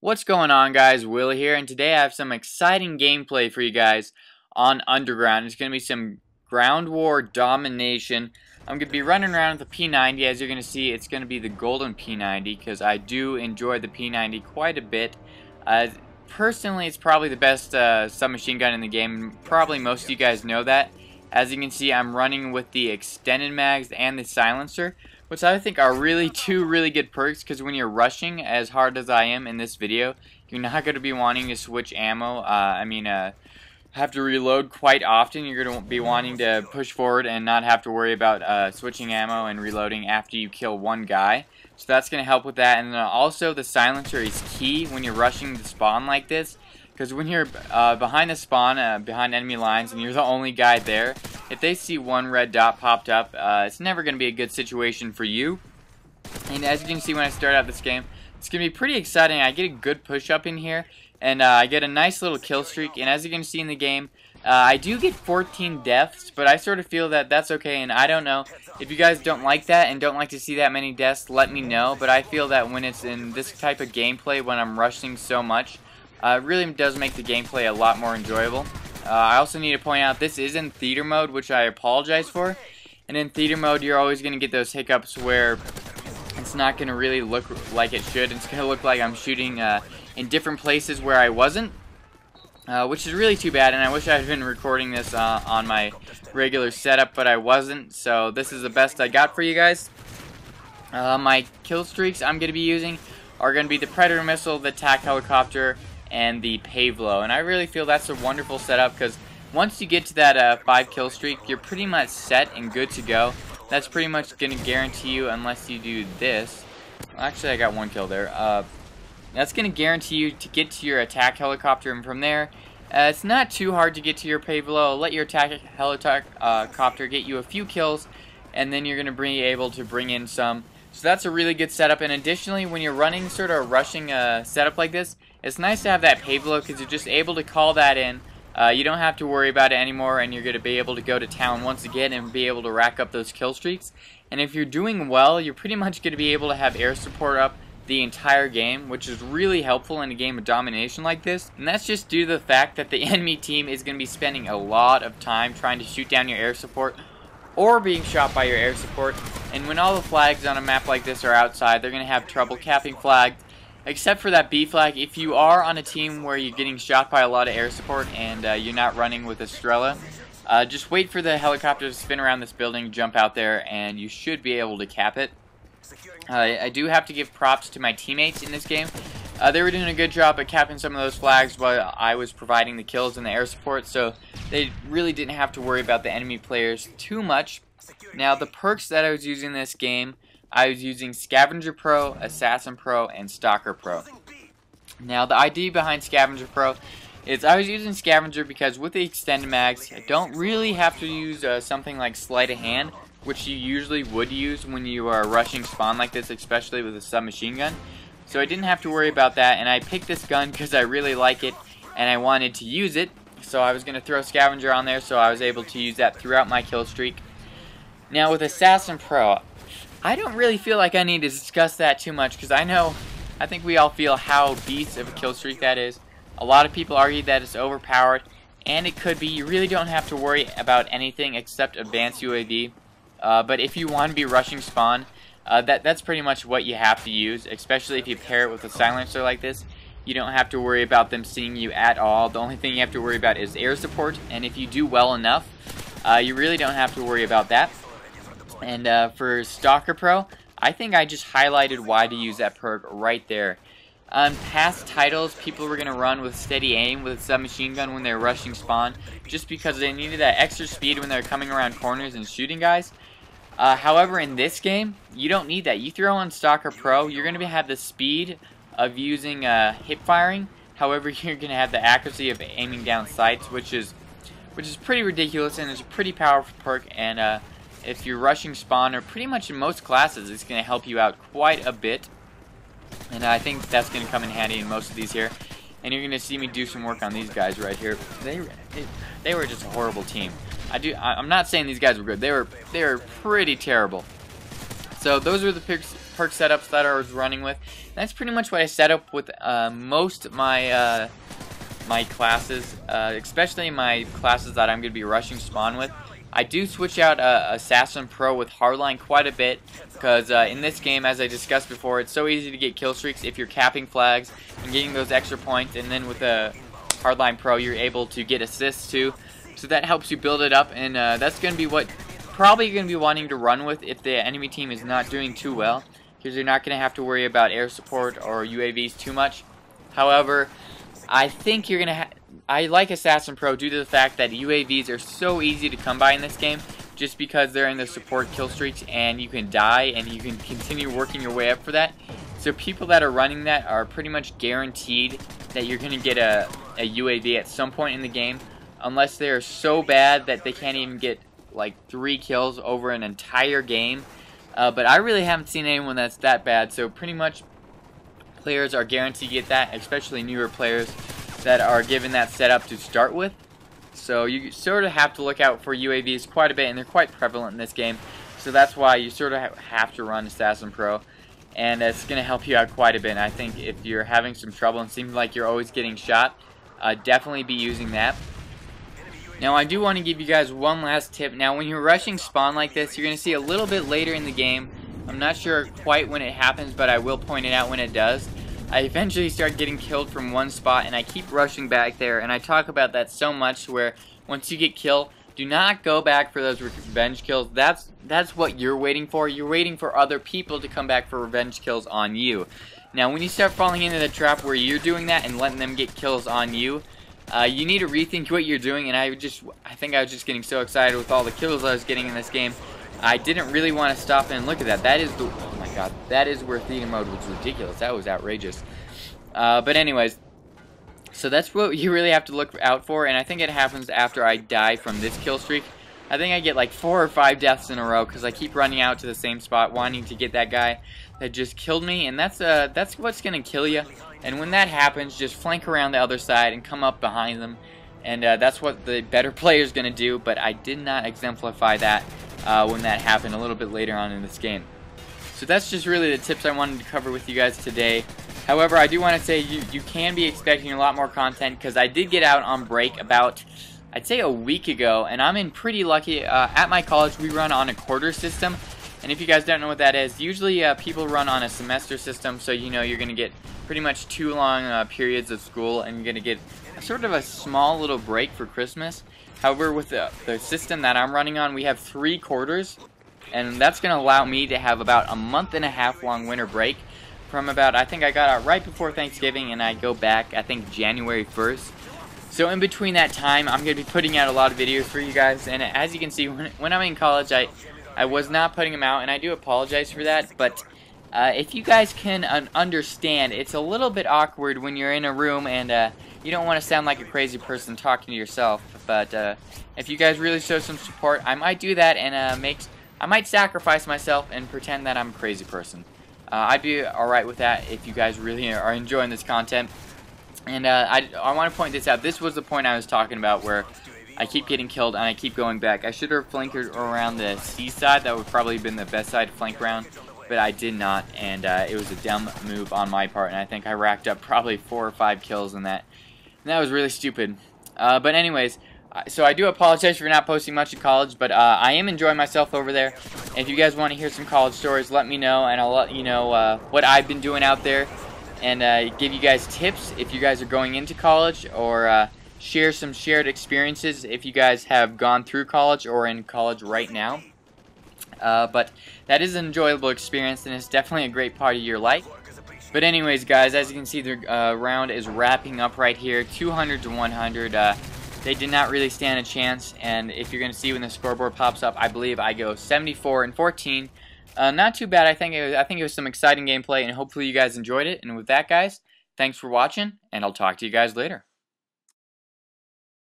What's going on, guys? Will here, and today I have some exciting gameplay for you guys on Underground. It's going to be some ground war domination. I'm going to be running around with the P90. As you're going to see, it's going to be the golden P90 because I do enjoy the P90 quite a bit. Personally, it's probably the best submachine gun in the game. Probably most of you guys know that. As you can see, I'm running with the extended mags and the silencer, which I think are two really good perks, because when you're rushing as hard as I am in this video, you're not going to be wanting to switch ammo. Have to reload quite often. You're going to be wanting to push forward and not have to worry about switching ammo and reloading after you kill one guy. So that's going to help with that. And then also the silencer is key when you're rushing the spawn like this, because when you're behind the spawn, behind enemy lines, and you're the only guy there, if they see one red dot popped up, it's never going to be a good situation for you. And as you can see when I start out this game, it's going to be pretty exciting. I get a good push up in here, and I get a nice little kill streak. And as you can see in the game, I do get 14 deaths, but I sort of feel that that's okay. And I don't know, if you guys don't like that and don't like to see that many deaths, let me know. But I feel that when it's in this type of gameplay, when I'm rushing so much, it really does make the gameplay a lot more enjoyable. I also need to point out this is in theater mode, which I apologize for. And in theater mode, you're always going to get those hiccups where it's not going to really look like it should. It's going to look like I'm shooting in different places where I wasn't, which is really too bad. And I wish I had been recording this on my regular setup, but I wasn't. So this is the best I got for you guys. My kill streaks I'm going to be using are going to be the Predator missile, the attack helicopter, and the Pavlo. And I really feel that's a wonderful setup, because once you get to that 5 kill streak, you're pretty much set and good to go. That's pretty much going to guarantee you, unless you do this. Actually, I got 1 kill there. That's going to guarantee you to get to your attack helicopter, and from there, it's not too hard to get to your Pavlo. Let your attack helicopter get you a few kills, and then you're going to be able to bring in some. So that's a really good setup. And additionally, when you're running sort of a rushing setup like this, it's nice to have that Pavlo, because you're just able to call that in. You don't have to worry about it anymore, and you're going to be able to go to town once again and be able to rack up those kill streaks. And if you're doing well, you're pretty much going to be able to have air support up the entire game, which is really helpful in a game of domination like this. And that's just due to the fact that the enemy team is going to be spending a lot of time trying to shoot down your air support, or being shot by your air support. And when all the flags on a map like this are outside, they're going to have trouble capping flags, except for that B flag. If you are on a team where you're getting shot by a lot of air support and you're not running with Estrella, just wait for the helicopter to spin around this building, jump out there, and you should be able to cap it. I do have to give props to my teammates in this game. They were doing a good job at capping some of those flags while I was providing the kills and the air support, so they really didn't have to worry about the enemy players too much. Now, the perks that I was using in this game, I was using Scavenger Pro, Assassin Pro, and Stalker Pro. Now, the idea behind Scavenger Pro is I was using Scavenger because with the extended mags, I don't really have to use something like sleight of hand, which you usually would use when you are rushing spawn like this, especially with a submachine gun. So I didn't have to worry about that, and I picked this gun because I really like it and I wanted to use it. So I was going to throw Scavenger on there, so I was able to use that throughout my kill streak. Now with Assassin Pro, I don't really feel like I need to discuss that too much, because I think we all feel how beast of a kill streak that is. A lot of people argue that it's overpowered, and it could be. You really don't have to worry about anything except advanced UAV. But if you want to be rushing spawn, that's pretty much what you have to use, especially if you pair it with a silencer like this. You don't have to worry about them seeing you at all. The only thing you have to worry about is air support, and if you do well enough, you really don't have to worry about that. And for Stalker Pro, I think I just highlighted why to use that perk right there. On past titles, people were going to run with steady aim with a submachine gun when they're rushing spawn, just because they needed that extra speed when they're coming around corners and shooting guys. However, in this game, you don't need that. You throw on Stalker Pro, you're going to have the speed of using hip firing. However, you're going to have the accuracy of aiming down sights, which is pretty ridiculous, and it's a pretty powerful perk. And if you're rushing spawn, or pretty much in most classes, it's going to help you out quite a bit. And I think that's going to come in handy in most of these here. And you're going to see me do some work on these guys right here. They were just a horrible team. I'm not saying these guys were good. They were pretty terrible. So those were the perk setups that I was running with. That's pretty much what I set up with most of my my classes, especially my classes that I'm going to be rushing spawn with. I do switch out Assassin Pro with Hardline quite a bit, because in this game, as I discussed before, it's so easy to get kill streaks if you're capping flags and getting those extra points, and then with a Hardline Pro you're able to get assists too, so that helps you build it up, and that's going to be what probably you're going to be wanting to run with if the enemy team is not doing too well, because you're not going to have to worry about air support or UAVs too much. However, I think you're going to I like Assassin Pro due to the fact that UAVs are so easy to come by in this game, just because they're in the support kill streaks and you can die and you can continue working your way up for that. So people that are running that are pretty much guaranteed that you're going to get a UAV at some point in the game, unless they're so bad that they can't even get like 3 kills over an entire game. But I really haven't seen anyone that's that bad, so pretty much players are guaranteed to get that, especially newer players that are given that setup to start with. So you sort of have to look out for UAVs quite a bit, and they're quite prevalent in this game. So that's why you sort of have to run Assassin Pro, and it's going to help you out quite a bit. And I think if you're having some trouble and seems like you're always getting shot, definitely be using that. Now I do want to give you guys one last tip. Now when you're rushing spawn like this, you're going to see a little bit later in the game. I'm not sure quite when it happens, but I will point it out when it does. I eventually start getting killed from one spot, and I keep rushing back there, and I talk about that so much where once you get killed, do not go back for those revenge kills. That's what you're waiting for. You're waiting for other people to come back for revenge kills on you. Now when you start falling into the trap where you're doing that and letting them get kills on you, you need to rethink what you're doing. And I think I was just getting so excited with all the kills I was getting in this game, I didn't really want to stop and look at that. That is the, oh my god, that is where theater mode was ridiculous. That was outrageous. But anyways, so that's what you really have to look out for, and I think it happens after I die from this kill streak. I think I get like 4 or 5 deaths in a row because I keep running out to the same spot wanting to get that guy that just killed me, and that's what's going to kill you. And when that happens, just flank around the other side and come up behind them, and that's what the better player is going to do, but I did not exemplify that when that happened a little bit later on in this game. So that's just really the tips I wanted to cover with you guys today. However, I do want to say you can be expecting a lot more content, because I did get out on break about, I'd say, a week ago, and I'm in pretty lucky. At my college, we run on a quarter system, and if you guys don't know what that is, usually people run on a semester system, so you know you're going to get pretty much 2 long periods of school, and you're going to get sort of a small little break for Christmas. However, with the system that I'm running on, we have 3 quarters, and that's going to allow me to have about a month-and-a-half long winter break from about, I think I got out right before Thanksgiving, and I go back, I think, January 1st. So in between that time, I'm going to be putting out a lot of videos for you guys, and as you can see, when I'm in college, I was not putting them out, and I do apologize for that, but if you guys can understand, it's a little bit awkward when you're in a room and you don't want to sound like a crazy person talking to yourself, but if you guys really show some support, I might do that, and I might sacrifice myself and pretend that I'm a crazy person. I'd be alright with that if you guys really are enjoying this content. And I want to point this out. This was the point I was talking about where I keep getting killed and I keep going back. I should have flanked around the C side. That would probably have been the best side to flank around, but I did not, and it was a dumb move on my part, and I think I racked up probably 4 or 5 kills in that. And that was really stupid. But anyways, so I do apologize for not posting much in college, but I am enjoying myself over there. And if you guys want to hear some college stories, let me know, and I'll let you know what I've been doing out there, and give you guys tips if you guys are going into college, or share some shared experiences if you guys have gone through college or in college right now. But that is an enjoyable experience, and it's definitely a great part of your life. But anyways, guys, as you can see, the round is wrapping up right here, 200 to 100. They did not really stand a chance, and if you're going to see when the scoreboard pops up, I believe I go 74 and 14. Not too bad. I think it was some exciting gameplay, and hopefully you guys enjoyed it. And with that, guys, thanks for watching, and I'll talk to you guys later.